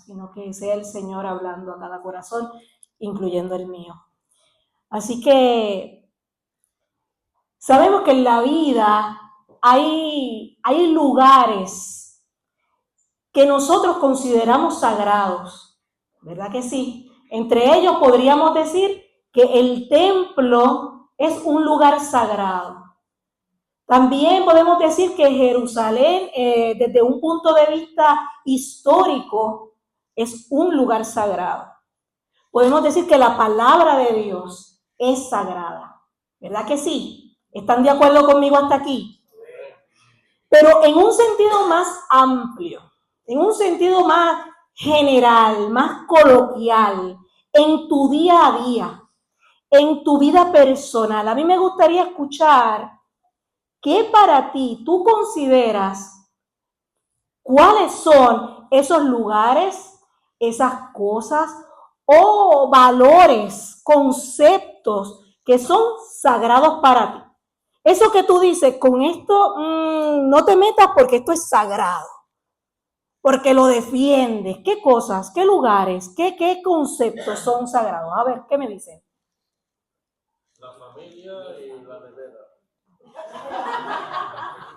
sino que sea el Señor hablando a cada corazón, incluyendo el mío. Así que sabemos que en la vida hay lugares que nosotros consideramos sagrados, ¿verdad que sí? Entre ellos podríamos decir que el templo es un lugar sagrado. También podemos decir que Jerusalén, desde un punto de vista histórico, es un lugar sagrado. Podemos decir que la palabra de Dios es sagrada, ¿verdad que sí? ¿Están de acuerdo conmigo hasta aquí? Pero en un sentido más amplio, en un sentido más general, más coloquial, en tu día a día, en tu vida personal, a mí me gustaría escuchar ¿qué para ti tú consideras cuáles son esos lugares, esas cosas o valores, conceptos que son sagrados para ti? Eso que tú dices, con esto no te metas porque esto es sagrado, porque lo defiendes. ¿Qué cosas, qué lugares, qué conceptos son sagrados? A ver, ¿qué me dicen? La familia y la nevera.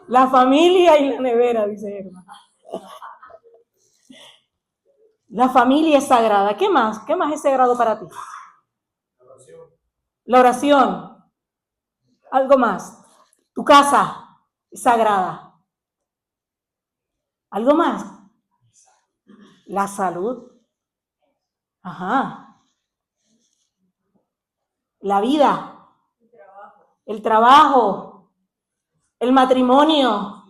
La familia y la nevera, dice Germán. La familia es sagrada. ¿Qué más? ¿Qué más es sagrado para ti? La oración. La oración. Algo más. Tu casa es sagrada. ¿Algo más? La salud. Ajá. La vida. El trabajo. El matrimonio.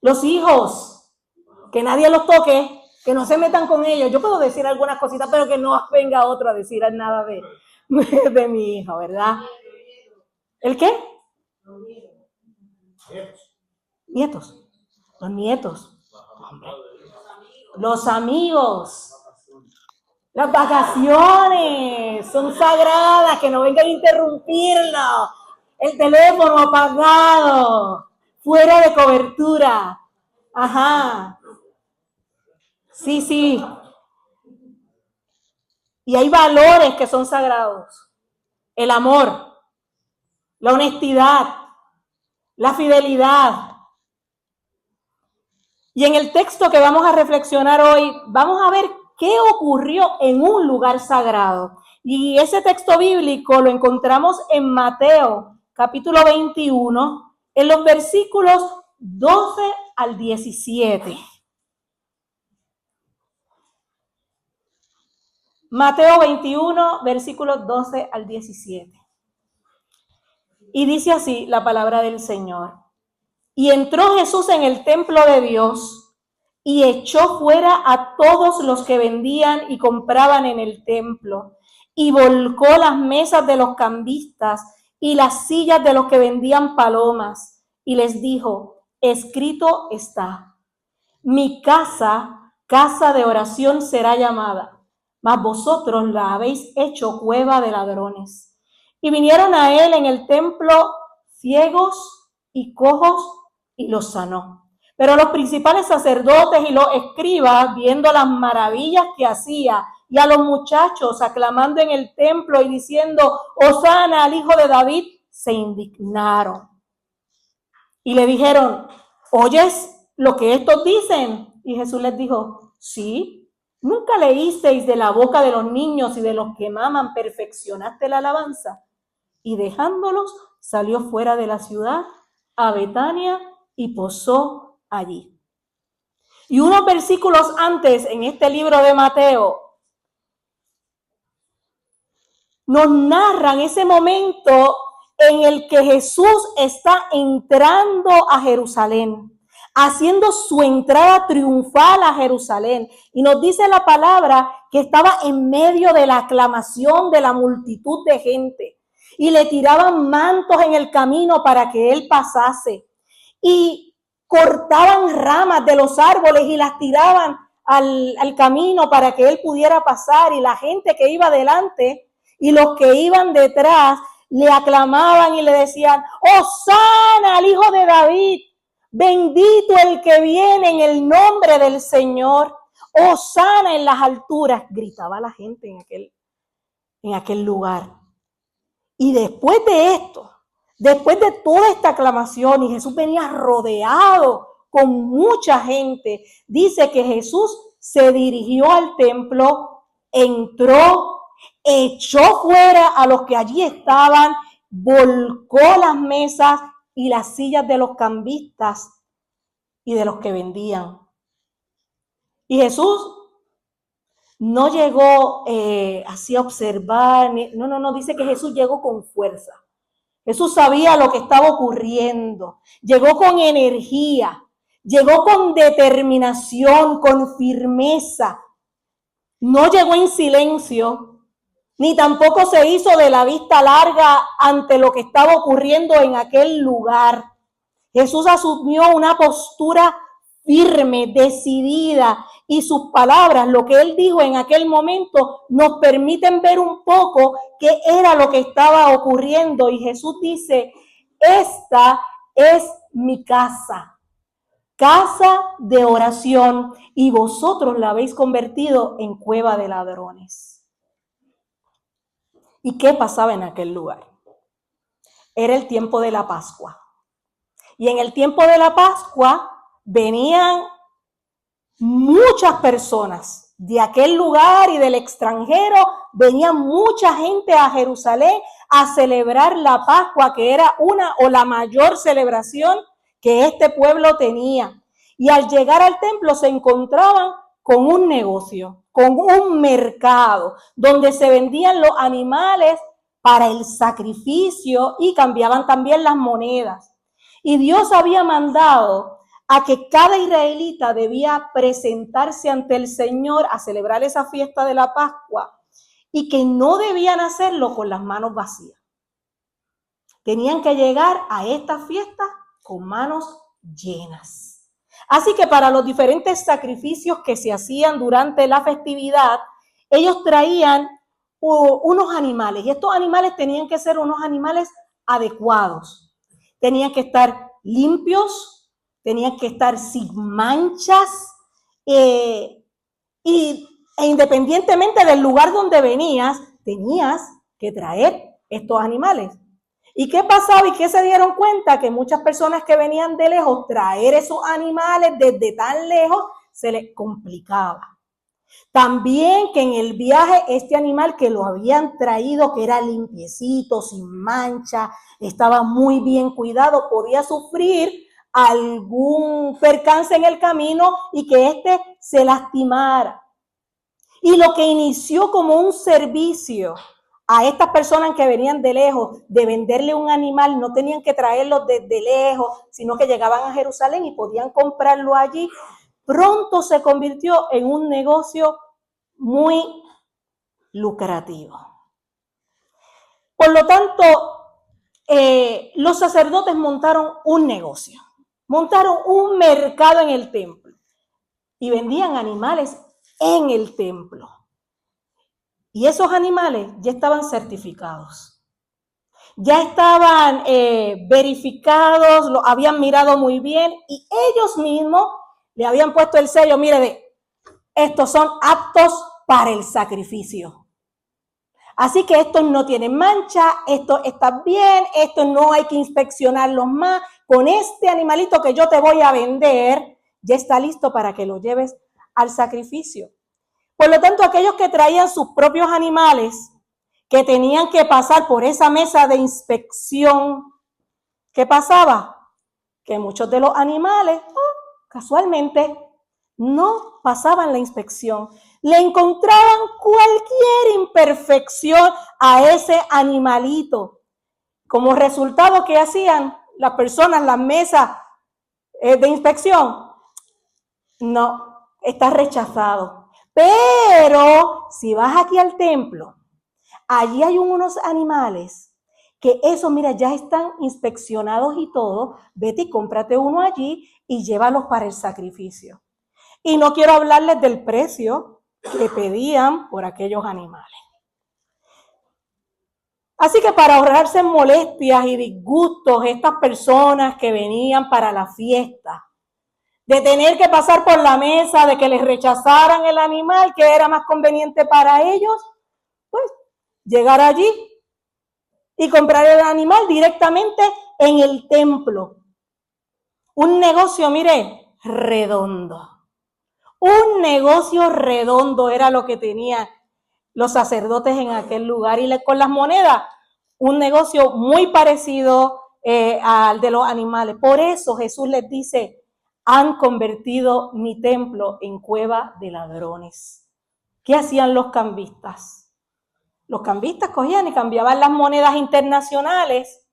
Los hijos. Que nadie los toque, que no se metan con ellos. Yo puedo decir algunas cositas, pero que no venga otro a decir nada de mi hijo, ¿verdad? ¿El qué? Nietos. Los nietos. Los amigos. Las vacaciones son sagradas, que no vengan a interrumpirlo. El teléfono apagado, fuera de cobertura. Ajá. Sí, sí. Y hay valores que son sagrados. El amor, la honestidad, la fidelidad. Y en el texto que vamos a reflexionar hoy, vamos a ver qué ocurrió en un lugar sagrado. Y ese texto bíblico lo encontramos en Mateo, capítulo 21, en los versículos 12 al 17. Mateo 21, versículos 12 al 17. Y dice así la palabra del Señor. Y entró Jesús en el templo de Dios y echó fuera a todos los que vendían y compraban en el templo, y volcó las mesas de los cambistas y las sillas de los que vendían palomas, y les dijo: escrito está, mi casa, casa de oración será llamada, mas vosotros la habéis hecho cueva de ladrones. Y vinieron a él en el templo ciegos y cojos, y los sanó. Pero los principales sacerdotes y los escribas, viendo las maravillas que hacía, y a los muchachos aclamando en el templo y diciendo: Hosana al hijo de David, se indignaron. Y le dijeron: ¿oyes lo que estos dicen? Y Jesús les dijo: sí. ¿Nunca leísteis de la boca de los niños y de los que maman perfeccionaste la alabanza? Y dejándolos, salió fuera de la ciudad a Betania y posó allí. Y unos versículos antes, en este libro de Mateo, nos narran ese momento en el que Jesús está entrando a Jerusalén, haciendo su entrada triunfal a Jerusalén. Y nos dice la palabra que estaba en medio de la aclamación de la multitud de gente. Y le tiraban mantos en el camino para que él pasase. Y cortaban ramas de los árboles y las tiraban al camino para que él pudiera pasar. Y la gente que iba delante y los que iban detrás le aclamaban y le decían: Hosana al hijo de David, bendito el que viene en el nombre del Señor, hosana en las alturas, gritaba la gente en aquel lugar. Y después de esto, después de toda esta aclamación, y Jesús venía rodeado con mucha gente, dice que Jesús se dirigió al templo, entró, echó fuera a los que allí estaban, volcó las mesas y las sillas de los cambistas y de los que vendían. Y Jesús no llegó así a observar, no, dice que Jesús llegó con fuerza. Jesús sabía lo que estaba ocurriendo, llegó con energía, llegó con determinación, con firmeza. No llegó en silencio, ni tampoco se hizo de la vista larga ante lo que estaba ocurriendo en aquel lugar. Jesús asumió una postura firme, decidida, y sus palabras, lo que él dijo en aquel momento, nos permiten ver un poco qué era lo que estaba ocurriendo. Y Jesús dice, esta es mi casa, casa de oración, y vosotros la habéis convertido en cueva de ladrones. ¿Y qué pasaba en aquel lugar? Era el tiempo de la Pascua. Y en el tiempo de la Pascua venían muchas personas de aquel lugar y del extranjero, venía mucha gente a Jerusalén a celebrar la Pascua, que era una o la mayor celebración que este pueblo tenía. Y al llegar al templo se encontraban con un negocio, con un mercado, donde se vendían los animales para el sacrificio y cambiaban también las monedas. Y Dios había mandado a que cada israelita debía presentarse ante el Señor a celebrar esa fiesta de la Pascua y que no debían hacerlo con las manos vacías. Tenían que llegar a esta fiesta con manos llenas. Así que para los diferentes sacrificios que se hacían durante la festividad, ellos traían unos animales, y estos animales tenían que ser unos animales adecuados. Tenían que estar limpios, tenían que estar sin manchas, e independientemente del lugar donde venías, tenías que traer estos animales. ¿Y qué pasaba y qué se dieron cuenta? Que muchas personas que venían de lejos, traer esos animales desde tan lejos se les complicaba. También que en el viaje este animal que lo habían traído, que era limpiecito, sin mancha, estaba muy bien cuidado, podía sufrir algún percance en el camino y que éste se lastimara. Y lo que inició como un servicio a estas personas que venían de lejos, de venderle un animal, no tenían que traerlo desde lejos, sino que llegaban a Jerusalén y podían comprarlo allí, pronto se convirtió en un negocio muy lucrativo. Por lo tanto, los sacerdotes montaron un negocio, montaron un mercado en el templo y vendían animales en el templo. Y esos animales ya estaban certificados, ya estaban verificados, lo habían mirado muy bien y ellos mismos le habían puesto el sello, mire, estos son aptos para el sacrificio. Así que estos no tienen mancha, estos están bien, estos no hay que inspeccionarlos más. Con este animalito que yo te voy a vender, ya está listo para que lo lleves al sacrificio. Por lo tanto, aquellos que traían sus propios animales, que tenían que pasar por esa mesa de inspección, ¿qué pasaba? Que muchos de los animales, casualmente, no pasaban la inspección. Le encontraban cualquier imperfección a ese animalito. Como resultado, ¿qué hacían las personas, las mesas de inspección? No, está rechazado. Pero si vas aquí al templo, allí hay unos animales que esos, mira, ya están inspeccionados y todo. Vete y cómprate uno allí y llévalos para el sacrificio. Y no quiero hablarles del precio que pedían por aquellos animales. Así que para ahorrarse molestias y disgustos, estas personas que venían para la fiesta, de tener que pasar por la mesa, de que les rechazaran el animal, que era más conveniente para ellos, pues llegar allí y comprar el animal directamente en el templo. Un negocio, mire, redondo. Un negocio redondo era lo que tenían los sacerdotes en aquel lugar. Y con las monedas, un negocio muy parecido al de los animales. Por eso Jesús les dice, han convertido mi templo en cueva de ladrones. ¿Qué hacían los cambistas? Los cambistas cogían y cambiaban las monedas internacionales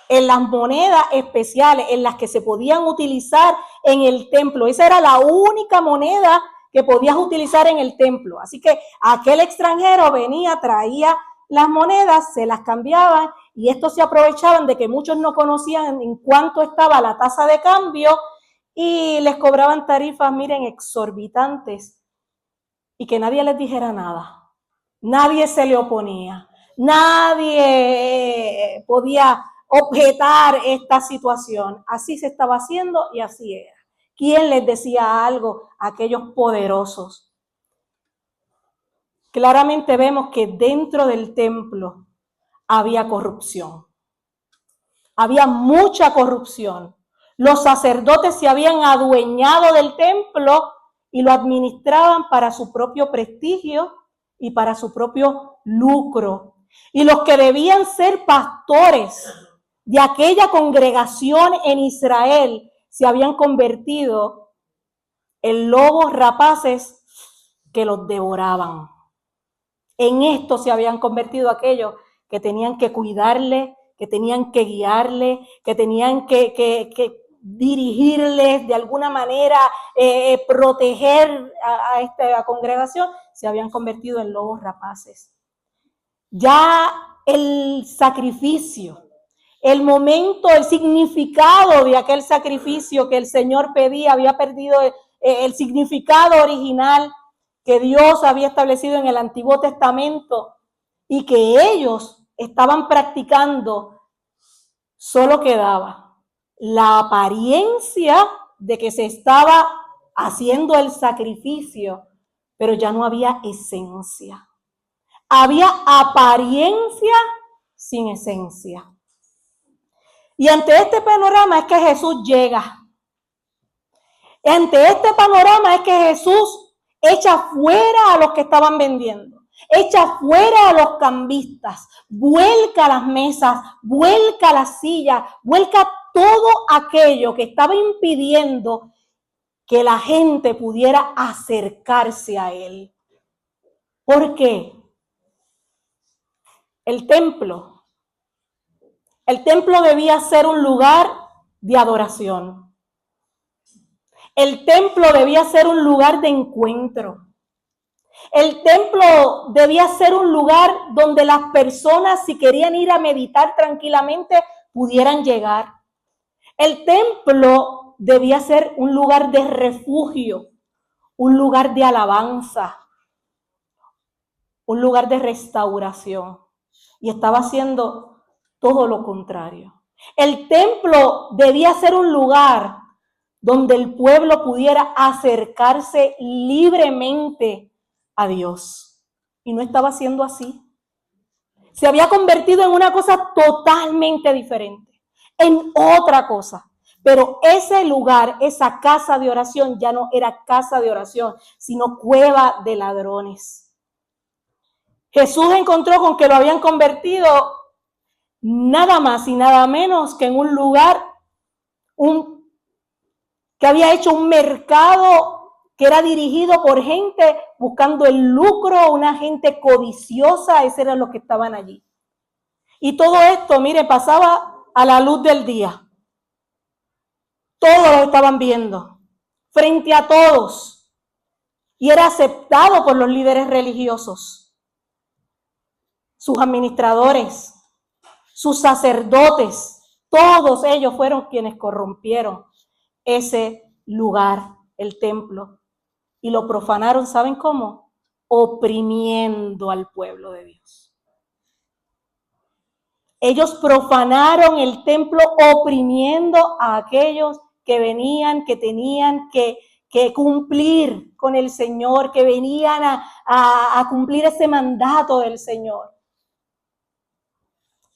en las monedas especiales, en las que se podían utilizar en el templo. Esa era la única moneda que podías utilizar en el templo. Así que aquel extranjero venía, traía las monedas, se las cambiaban y estos se aprovechaban de que muchos no conocían en cuánto estaba la tasa de cambio y les cobraban tarifas, miren, exorbitantes y que nadie les dijera nada. Nadie se le oponía. Nadie podía objetar esta situación. Así se estaba haciendo y así era. ¿Quién les decía algo a aquellos poderosos? Claramente vemos que dentro del templo había corrupción. Había mucha corrupción. Los sacerdotes se habían adueñado del templo y lo administraban para su propio prestigio y para su propio lucro. Y los que debían ser pastores de aquella congregación en Israel se habían convertido en lobos rapaces que los devoraban. En esto se habían convertido aquellos que tenían que cuidarle, que tenían que guiarle, que tenían que dirigirles de alguna manera, proteger a esta congregación, se habían convertido en lobos rapaces. Ya el sacrificio, el momento, el significado de aquel sacrificio que el Señor pedía había perdido el significado original que Dios había establecido en el Antiguo Testamento y que ellos estaban practicando. Solo quedaba la apariencia de que se estaba haciendo el sacrificio, pero ya no había esencia. Había apariencia sin esencia. Y ante este panorama es que Jesús llega. Ante este panorama es que Jesús echa fuera a los que estaban vendiendo, echa fuera a los cambistas, vuelca las mesas, vuelca las sillas, vuelca todo aquello que estaba impidiendo que la gente pudiera acercarse a él. ¿Por qué? El templo debía ser un lugar de adoración. El templo debía ser un lugar de encuentro. El templo debía ser un lugar donde las personas, si querían ir a meditar tranquilamente, pudieran llegar. El templo debía ser un lugar de refugio, un lugar de alabanza, un lugar de restauración. Y estaba haciendo todo lo contrario. El templo debía ser un lugar donde el pueblo pudiera acercarse libremente a Dios. Y no estaba siendo así. Se había convertido en una cosa totalmente diferente, en otra cosa. Pero ese lugar, esa casa de oración, ya no era casa de oración, sino cueva de ladrones. Jesús encontró con que lo habían convertido nada más y nada menos que en un lugar, que había hecho un mercado que era dirigido por gente buscando el lucro, una gente codiciosa, esos eran los que estaban allí. Y todo esto, mire, pasaba a la luz del día. Todos lo estaban viendo, frente a todos. Y era aceptado por los líderes religiosos, sus administradores, sus sacerdotes. Todos ellos fueron quienes corrompieron ese lugar, el templo, y lo profanaron, ¿saben cómo? Oprimiendo al pueblo de Dios. Ellos profanaron el templo oprimiendo a aquellos que venían, que tenían que cumplir con el Señor, que venían a cumplir ese mandato del Señor.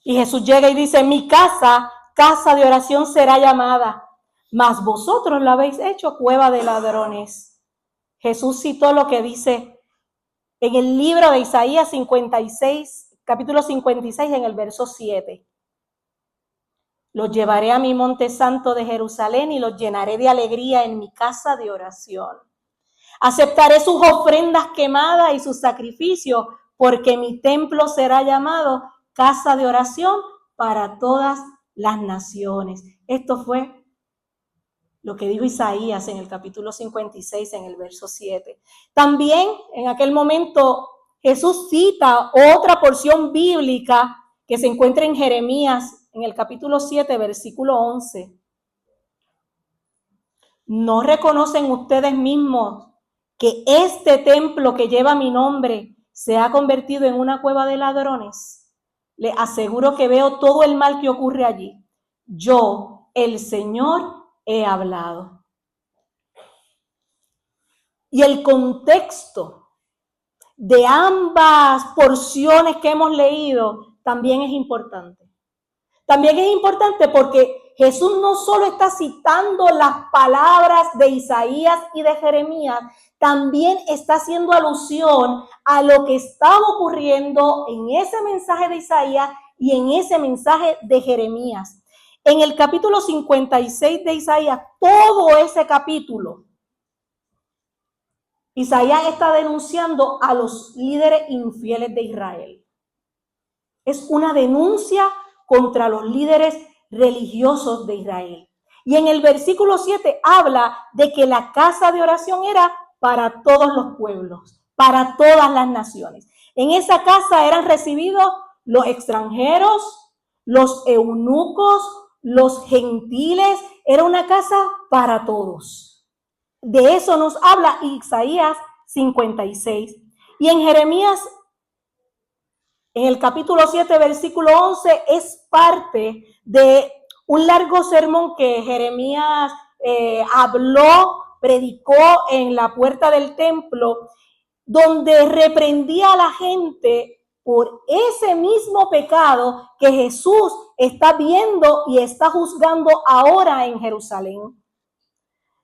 Y Jesús llega y dice, mi casa, casa de oración será llamada, mas vosotros la habéis hecho cueva de ladrones. Jesús citó lo que dice en el libro de Isaías 56, capítulo 56, en el verso 7. Los llevaré a mi monte santo de Jerusalén y los llenaré de alegría en mi casa de oración. Aceptaré sus ofrendas quemadas y sus sacrificios, porque mi templo será llamado casa de oración para todas las naciones. Esto fue lo que dijo Isaías en el capítulo 56, en el verso 7. También en aquel momento Jesús cita otra porción bíblica que se encuentra en Jeremías, en el capítulo 7, versículo 11. ¿No reconocen ustedes mismos que este templo que lleva mi nombre se ha convertido en una cueva de ladrones? Les aseguro que veo todo el mal que ocurre allí. Yo, el Señor, he hablado. Y el contexto de ambas porciones que hemos leído también es importante. También es importante porque Jesús no solo está citando las palabras de Isaías y de Jeremías, también está haciendo alusión a lo que estaba ocurriendo en ese mensaje de Isaías y en ese mensaje de Jeremías. En el capítulo 56 de Isaías, todo ese capítulo, Isaías está denunciando a los líderes infieles de Israel. Es una denuncia contra los líderes religiosos de Israel. Y en el versículo 7 habla de que la casa de oración era para todos los pueblos, para todas las naciones. En esa casa eran recibidos los extranjeros, los eunucos, los gentiles. Era una casa para todos. De eso nos habla Isaías 56. Y en Jeremías, en el capítulo 7, versículo 11, es parte de un largo sermón que Jeremías predicó en la puerta del templo, donde reprendía a la gente por ese mismo pecado que Jesús está viendo y está juzgando ahora en Jerusalén,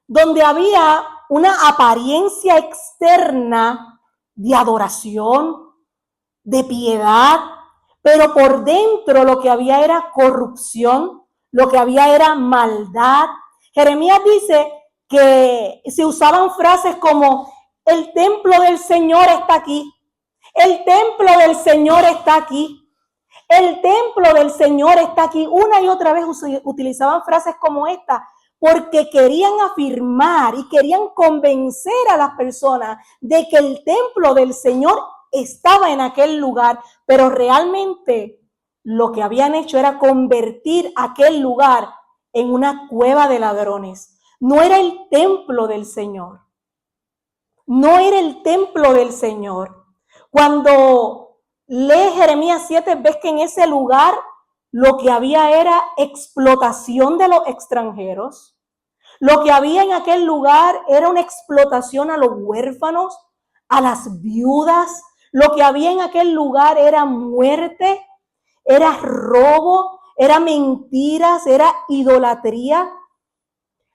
donde había una apariencia externa de adoración, de piedad, pero por dentro lo que había era corrupción, lo que había era maldad. Jeremías dice que se usaban frases como el templo del Señor está aquí, el templo del Señor está aquí, el templo del Señor está aquí. Una y otra vez utilizaban frases como esta, porque querían afirmar y querían convencer a las personas de que el templo del Señor estaba en aquel lugar, pero realmente lo que habían hecho era convertir aquel lugar en una cueva de ladrones. No era el templo del Señor. No era el templo del Señor. Cuando lees Jeremías 7, ves que en ese lugar lo que había era explotación de los extranjeros. Lo que había en aquel lugar era una explotación a los huérfanos, a las viudas. Lo que había en aquel lugar era muerte, era robo, era mentiras, era idolatría.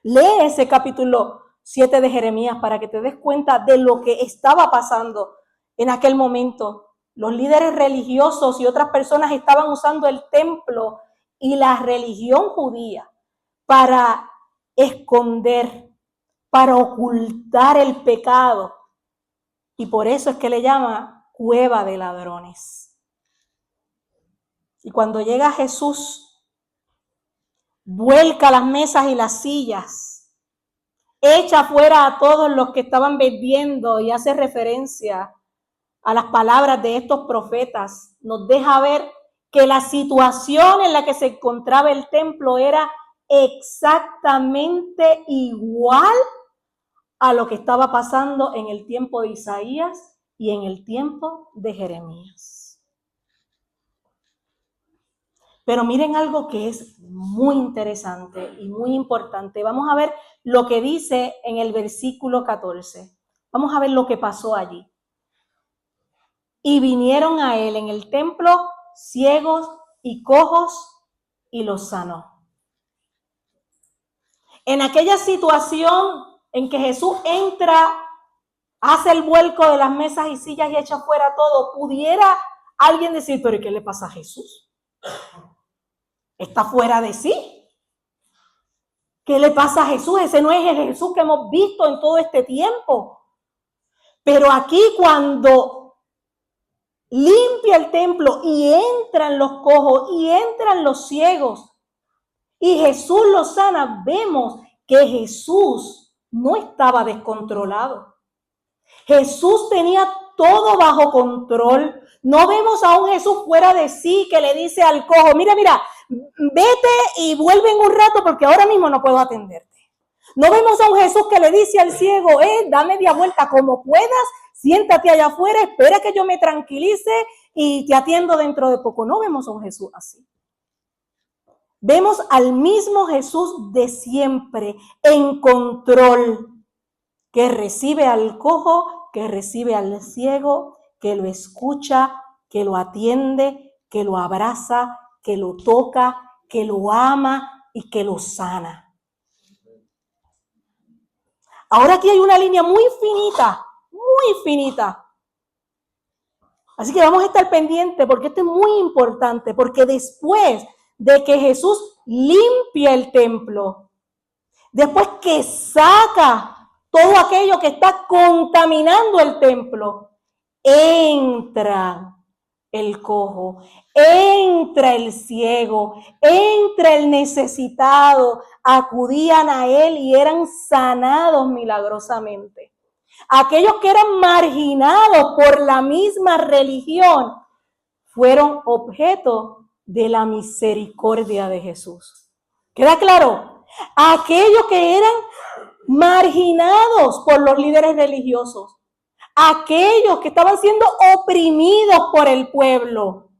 Lee ese capítulo 7 de Jeremías para que te des cuenta de lo que estaba pasando en aquel momento. Los líderes religiosos y otras personas estaban usando el templo y la religión judía para esconder, para ocultar el pecado. Y por eso es que le llama cueva de ladrones. Y cuando llega Jesús, vuelca las mesas y las sillas, echa fuera a todos los que estaban vendiendo y hace referencia a las palabras de estos profetas. Nos deja ver que la situación en la que se encontraba el templo era exactamente igual a lo que estaba pasando en el tiempo de Isaías y en el tiempo de Jeremías. Pero miren algo que es muy interesante y muy importante. Vamos a ver lo que dice en el versículo 14. Vamos a ver lo que pasó allí. Y vinieron a él en el templo ciegos y cojos y los sanó. En aquella situación en que Jesús entra, hace el vuelco de las mesas y sillas y echa fuera todo, pudiera alguien decir, pero ¿qué le pasa a Jesús? Está fuera de sí. ¿Qué le pasa a Jesús? Ese no es el Jesús que hemos visto en todo este tiempo. Pero aquí cuando limpia el templo y entran los cojos y entran los ciegos y Jesús los sana, vemos que Jesús no estaba descontrolado. Jesús tenía todo bajo control. No vemos a un Jesús fuera de sí que le dice al cojo, mira, vete y vuelve en un rato porque ahora mismo no puedo atenderte. No vemos a un Jesús que le dice al ciego, da media vuelta como puedas, siéntate allá afuera, espera que yo me tranquilice y te atiendo dentro de poco. No vemos a un Jesús así. Vemos al mismo Jesús de siempre, en control, que recibe al cojo, que recibe al ciego, que lo escucha, que lo atiende, que lo abraza, que lo toca, que lo ama y que lo sana. Ahora aquí hay una línea muy finita. Así que vamos a estar pendientes porque esto es muy importante, porque después de que Jesús limpia el templo, después que saca todo aquello que está contaminando el templo, entra el cojo, entra el ciego, entra el necesitado, acudían a él y eran sanados milagrosamente. Aquellos que eran marginados por la misma religión fueron objeto de la misericordia de Jesús. ¿Queda claro? Aquellos que eran marginados por los líderes religiosos, aquellos que estaban siendo oprimidos por el pueblo,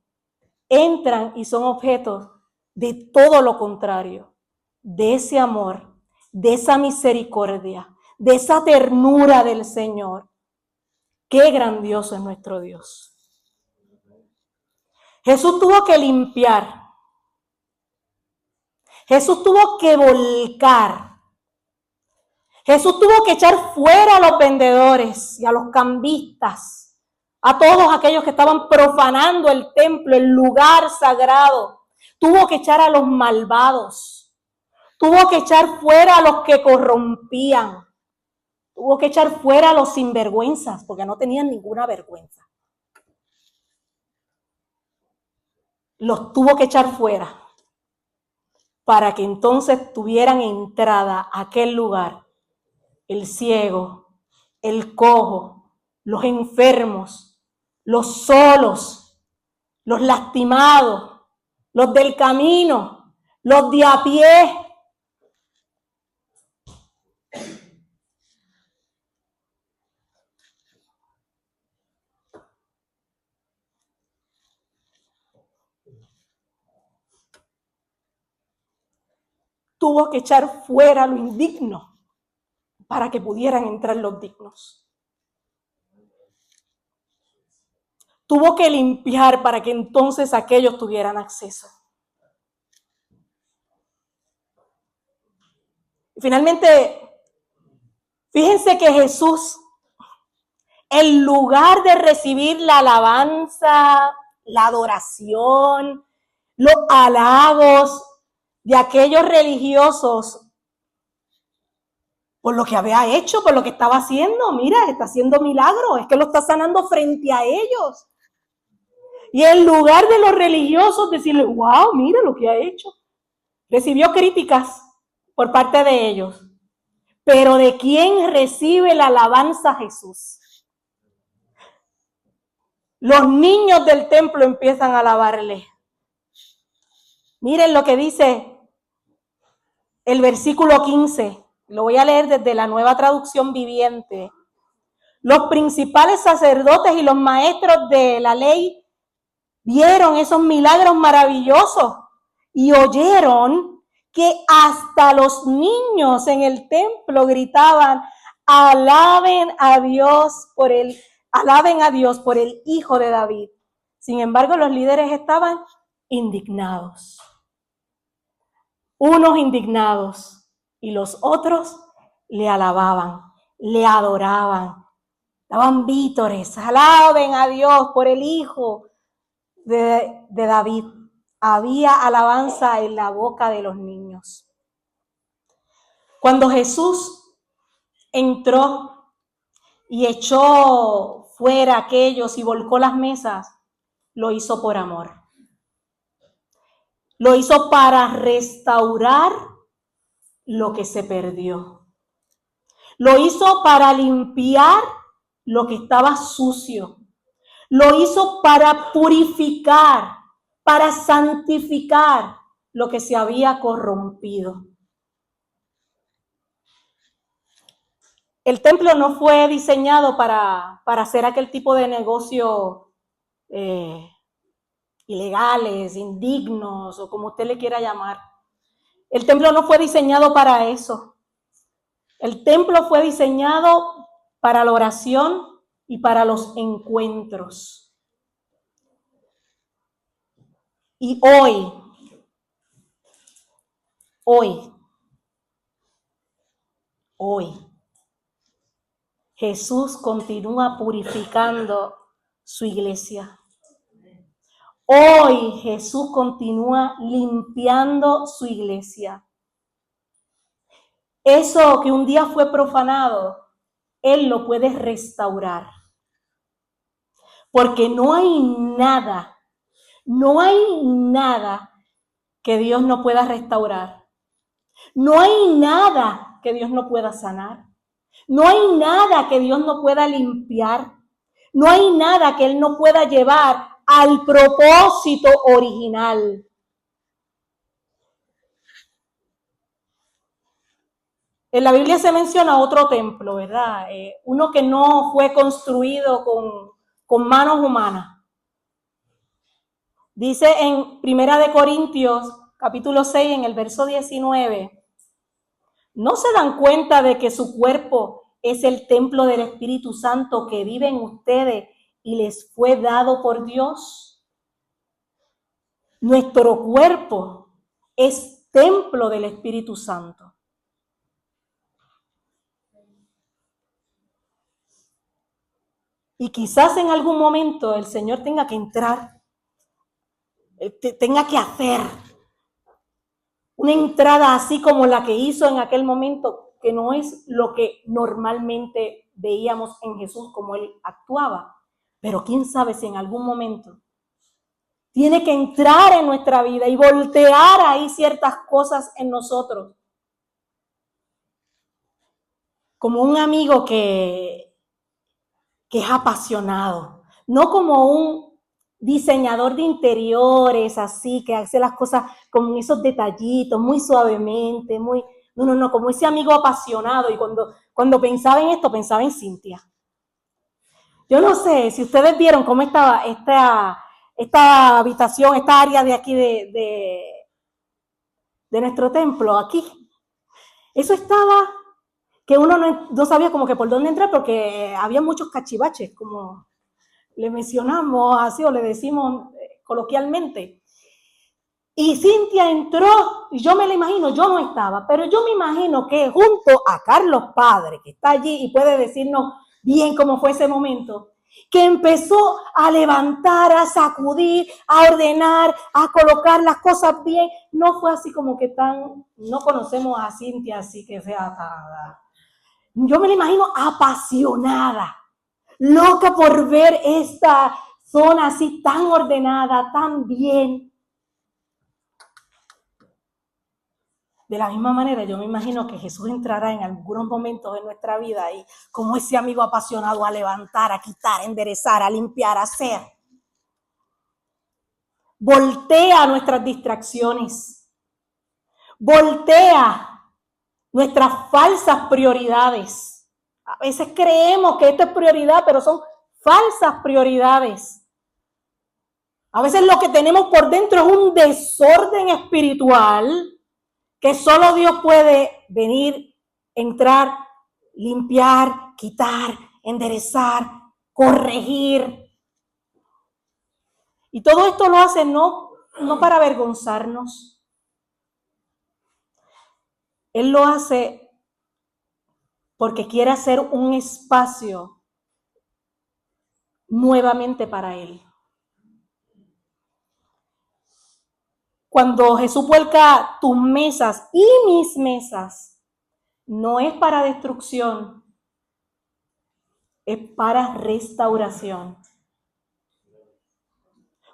entran y son objetos de todo lo contrario, de ese amor, de esa misericordia, de esa ternura del Señor. Qué grandioso es nuestro Dios. Jesús tuvo que limpiar. Jesús tuvo que volcar. Jesús tuvo que echar fuera a los vendedores y a los cambistas, a todos aquellos que estaban profanando el templo, el lugar sagrado. Tuvo que echar a los malvados. Tuvo que echar fuera a los que corrompían. Tuvo que echar fuera a los sinvergüenzas, porque no tenían ninguna vergüenza. Los tuvo que echar fuera para que entonces tuvieran entrada a aquel lugar el ciego, el cojo, los enfermos, los solos, los lastimados, los del camino, los de a pie. Tuvo que echar fuera lo indigno para que pudieran entrar los dignos. Tuvo que limpiar para que entonces aquellos tuvieran acceso. Y finalmente, fíjense que Jesús, en lugar de recibir la alabanza, la adoración, los halagos de aquellos religiosos, por lo que había hecho, por lo que estaba haciendo, mira, está haciendo milagros, es que lo está sanando frente a ellos. Y en lugar de los religiosos decirle, wow, mira lo que ha hecho, recibió críticas por parte de ellos. Pero ¿de quién recibe la alabanza Jesús? Los niños del templo empiezan a alabarle. Miren lo que dice el versículo 15. Lo voy a leer desde la Nueva Traducción Viviente. Los principales sacerdotes y los maestros de la ley vieron esos milagros maravillosos y oyeron que hasta los niños en el templo gritaban, alaben a Dios por el Hijo de David. Sin embargo, los líderes estaban indignados. Unos indignados y los otros le alababan, le adoraban, daban vítores, alaben a Dios por el Hijo de David. Había alabanza en la boca de los niños. Cuando Jesús entró y echó fuera a aquellos y volcó las mesas, lo hizo por amor. Lo hizo para restaurar lo que se perdió. Lo hizo para limpiar lo que estaba sucio. Lo hizo para purificar, para santificar lo que se había corrompido. El templo no fue diseñado para hacer aquel tipo de negocio ilegales, indignos o como usted le quiera llamar. El templo no fue diseñado para eso. El templo fue diseñado para la oración y para los encuentros. Y hoy, Jesús continúa purificando su iglesia. Hoy Jesús continúa limpiando su iglesia. Eso que un día fue profanado, Él lo puede restaurar. Porque no hay nada que Dios no pueda restaurar. No hay nada que Dios no pueda sanar. No hay nada que Dios no pueda limpiar. No hay nada que Él no pueda llevar al propósito original. En la Biblia se menciona otro templo, ¿verdad? Uno que no fue construido con manos humanas. Dice en 1 Corintios, capítulo 6, en el verso 19, ¿no se dan cuenta de que su cuerpo es el templo del Espíritu Santo que vive en ustedes y les fue dado por Dios? Nuestro cuerpo es templo del Espíritu Santo. Y quizás en algún momento el Señor tenga que entrar, tenga que hacer una entrada así como la que hizo en aquel momento, que no es lo que normalmente veíamos en Jesús como Él actuaba. Pero quién sabe si en algún momento tiene que entrar en nuestra vida y voltear ahí ciertas cosas en nosotros. Como un amigo que es apasionado, no como un diseñador de interiores, así, que hace las cosas con esos detallitos, muy suavemente, no, como ese amigo apasionado. Y cuando pensaba en esto, pensaba en Cintia. Yo no sé si ustedes vieron cómo estaba esta habitación, esta área de aquí de nuestro templo, aquí. Eso estaba que uno no sabía como que por dónde entrar, porque había muchos cachivaches, como le mencionamos así o le decimos coloquialmente. Y Cintia entró, y yo me la imagino, yo no estaba, pero yo me imagino que junto a Carlos Padre, que está allí y puede decirnos bien cómo fue ese momento, que empezó a levantar, a sacudir, a ordenar, a colocar las cosas bien. No fue así como que no conocemos a Cintia así que sea atada. Yo me la imagino apasionada, loca por ver esta zona así tan ordenada, tan bien. De la misma manera, yo me imagino que Jesús entrará en algunos momentos de nuestra vida y como ese amigo apasionado a levantar, a quitar, a enderezar, a limpiar, a hacer. Voltea nuestras distracciones. Voltea nuestras falsas prioridades. A veces creemos que esto es prioridad, pero son falsas prioridades. A veces lo que tenemos por dentro es un desorden espiritual que solo Dios puede venir, entrar, limpiar, quitar, enderezar, corregir. Y todo esto lo hace no para avergonzarnos. Él lo hace porque quiere hacer un espacio nuevamente para Él. Cuando Jesús vuelca tus mesas y mis mesas, no es para destrucción, es para restauración.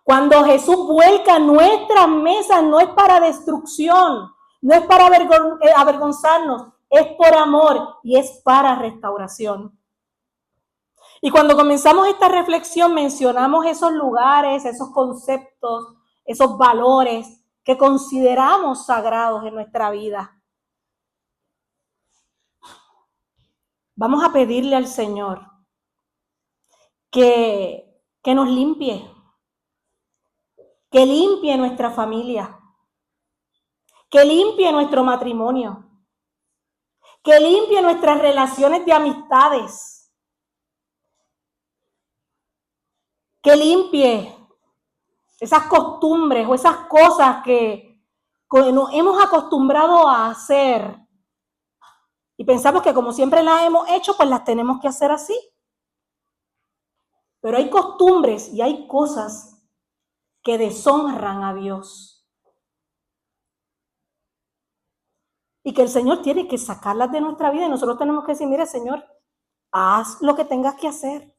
Cuando Jesús vuelca nuestras mesas, no es para destrucción, no es para avergonzarnos, es por amor y es para restauración. Y cuando comenzamos esta reflexión, mencionamos esos lugares, esos conceptos, esos valores que consideramos sagrados en nuestra vida. Vamos a pedirle al Señor que nos limpie, que limpie nuestra familia, que limpie nuestro matrimonio, que limpie nuestras relaciones de amistades, que limpie esas costumbres o esas cosas que nos hemos acostumbrado a hacer y pensamos que como siempre las hemos hecho, pues las tenemos que hacer así. Pero hay costumbres y hay cosas que deshonran a Dios. Y que el Señor tiene que sacarlas de nuestra vida y nosotros tenemos que decir, mire Señor, haz lo que tengas que hacer.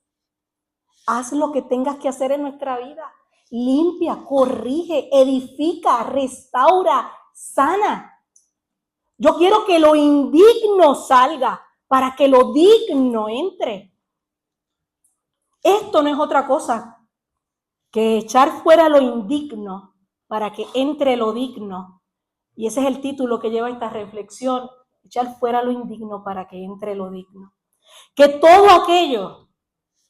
Haz lo que tengas que hacer en nuestra vida. Limpia, corrige, edifica, restaura, sana. Yo quiero que lo indigno salga para que lo digno entre. Esto no es otra cosa que echar fuera lo indigno para que entre lo digno. Y ese es el título que lleva esta reflexión, echar fuera lo indigno para que entre lo digno. Que todo aquello,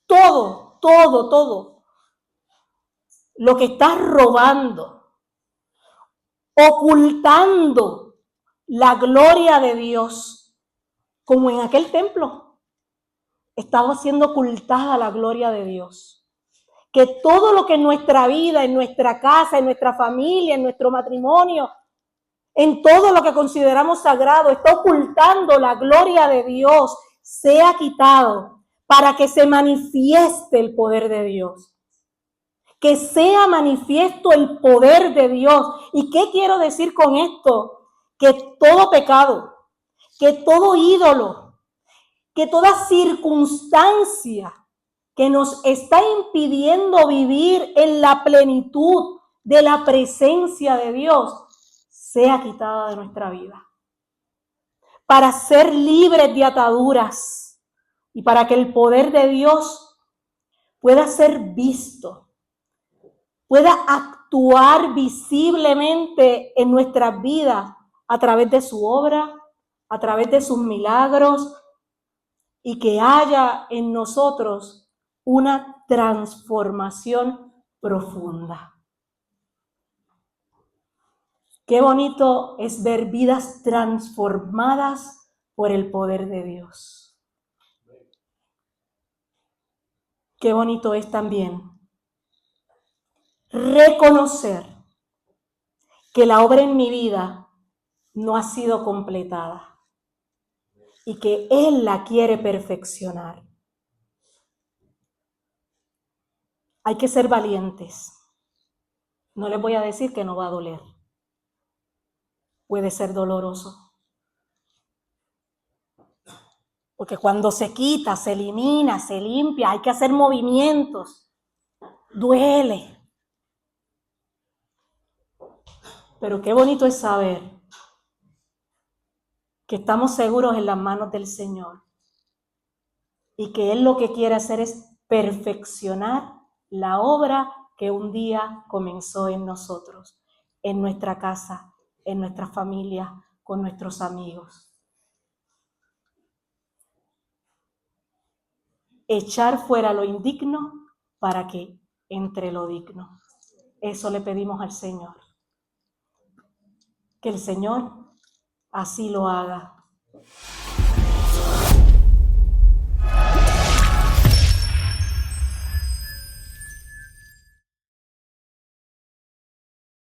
todo, lo que estás robando, ocultando la gloria de Dios, como en aquel templo, estaba siendo ocultada la gloria de Dios. Que todo lo que en nuestra vida, en nuestra casa, en nuestra familia, en nuestro matrimonio, en todo lo que consideramos sagrado, está ocultando la gloria de Dios, sea quitado para que se manifieste el poder de Dios. Que sea manifiesto el poder de Dios. ¿Y qué quiero decir con esto? Que todo pecado, que todo ídolo, que toda circunstancia que nos está impidiendo vivir en la plenitud de la presencia de Dios, sea quitada de nuestra vida. Para ser libres de ataduras y para que el poder de Dios pueda ser visto, pueda actuar visiblemente en nuestras vidas a través de su obra, a través de sus milagros, y que haya en nosotros una transformación profunda. Qué bonito es ver vidas transformadas por el poder de Dios. Qué bonito es también reconocer que la obra en mi vida no ha sido completada y que Él la quiere perfeccionar. Hay que ser valientes. No les voy a decir que no va a doler. Puede ser doloroso. Porque cuando se quita, se elimina, se limpia, hay que hacer movimientos. Duele. Pero qué bonito es saber que estamos seguros en las manos del Señor y que Él lo que quiere hacer es perfeccionar la obra que un día comenzó en nosotros, en nuestra casa, en nuestra familia, con nuestros amigos. Echar fuera lo indigno para que entre lo digno. Eso le pedimos al Señor. Que el Señor así lo haga.